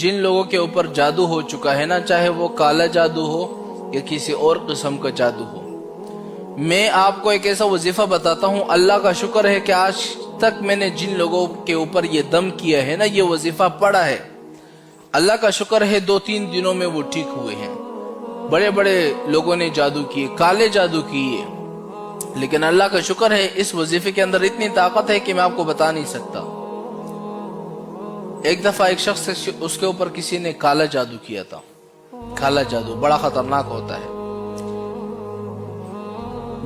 جن لوگوں کے اوپر جادو ہو چکا ہے نا، چاہے وہ کالا جادو ہو یا کسی اور قسم کا جادو ہو، میں آپ کو ایک ایسا وظیفہ بتاتا ہوں۔ اللہ کا شکر ہے کہ آج تک میں نے جن لوگوں کے اوپر یہ دم کیا ہے نا، یہ وظیفہ پڑھا ہے، اللہ کا شکر ہے 2-3 دنوں میں وہ ٹھیک ہوئے ہیں۔ بڑے بڑے لوگوں نے جادو کیے، کالے جادو کیے، لیکن اللہ کا شکر ہے اس وظیفے کے اندر اتنی طاقت ہے کہ میں آپ کو بتا نہیں سکتا۔ ایک دفعہ ایک شخص اس کے اوپر کسی نے کالا جادو کیا تھا۔ کالا جادو بڑا خطرناک ہوتا ہے۔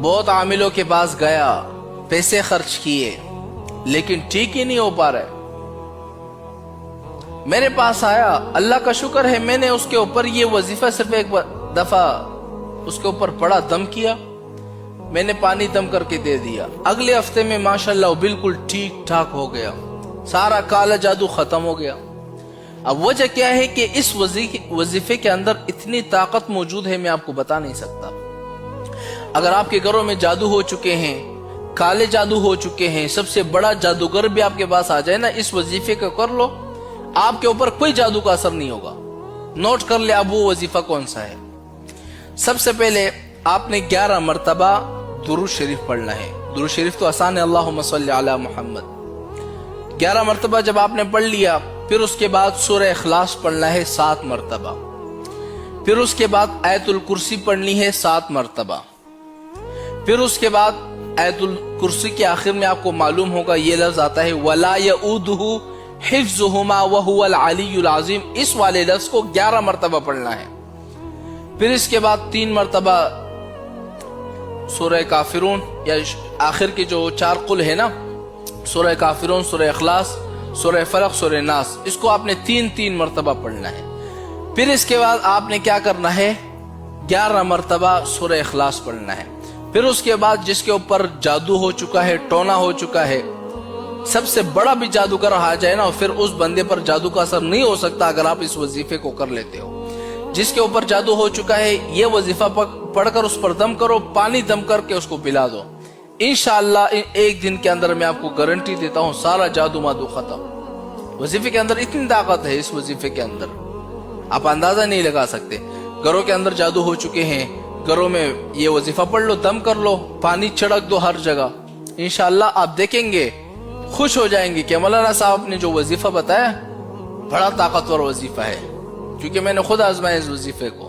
بہت عاملوں کے پاس گیا، پیسے خرچ کیے، لیکن ٹھیک ہی نہیں ہو پا رہے۔ میرے پاس آیا، اللہ کا شکر ہے میں نے اس کے اوپر یہ وظیفہ صرف ایک دفعہ اس کے اوپر پڑا، دم کیا، میں نے پانی دم کر کے دے دیا، اگلے ہفتے میں ماشاءاللہ وہ بالکل ٹھیک ٹھاک ہو گیا، سارا کالا جادو ختم ہو گیا۔ اب وجہ کیا ہے کہ اس وظیفے کے اندر اتنی طاقت موجود ہے، میں آپ کو بتا نہیں سکتا۔ اگر آپ کے گھروں میں جادو ہو چکے ہیں، کالے جادو ہو چکے ہیں، سب سے بڑا جادوگر بھی آپ کے پاس آ جائے نا، اس وظیفے کو کر لو، آپ کے اوپر کوئی جادو کا اثر نہیں ہوگا۔ نوٹ کر لے اب وہ وظیفہ کون سا ہے۔ سب سے پہلے آپ نے 11 مرتبہ درود شریف پڑھنا ہے۔ درود شریف تو آسان ہے، اللہم صلی علی محمد۔ 11 مرتبہ جب آپ نے پڑھ لیا، پھر اس کے بعد سورہ اخلاص پڑھنا ہے 7 مرتبہ، پھر اس کے بعد آیت الکرسی پڑھنی ہے 7 مرتبہ، پھر اس کے بعد آیت الکرسی کے آخر میں آپ کو معلوم ہوگا یہ لفظ آتا ہے وَلَا يَؤُودُهُ حِفْظُهُمَا وَهُوَ الْعَلِيُّ الْعَظِيمُ، اس والے لفظ کو 11 مرتبہ پڑھنا ہے۔ پھر اس کے بعد 3 مرتبہ سورہ کافرون، یا آخر کے جو 4 قل ہے نا، سورہ کافرون، سورہ اخلاص، سورہ فلق، سورہ ناس، اس کو آپ نے 3 مرتبہ پڑھنا ہے۔ پھر اس کے بعد آپ نے کیا کرنا ہے، 11 مرتبہ سورہ اخلاص پڑھنا ہے۔ پھر اس کے بعد جس کے اوپر جادو ہو چکا ہے، ٹونا ہو چکا ہے، سب سے بڑا بھی جادوگر آ جائے نا، پھر اس بندے پر جادو کا اثر نہیں ہو سکتا اگر آپ اس وظیفے کو کر لیتے ہو۔ جس کے اوپر جادو ہو چکا ہے، یہ وظیفہ پڑھ کر اس پر دم کرو، پانی دم کر کے اس کو پلا دو، انشاءاللہ ایک دن کے اندر میں آپ کو گارنٹی دیتا ہوں سارا جادو مادو ختم۔ وظیفے کے اندر اتنی طاقت ہے، اس وظیفے کے اندر آپ اندازہ نہیں لگا سکتے۔ گھروں کے اندر جادو ہو چکے ہیں، گھروں میں یہ وظیفہ پڑھ لو، دم کر لو، پانی چھڑک دو ہر جگہ، انشاءاللہ آپ دیکھیں گے، خوش ہو جائیں گے کہ مولانا صاحب نے جو وظیفہ بتایا بڑا طاقتور وظیفہ ہے، کیونکہ میں نے خود آزمایا اس وظیفے کو۔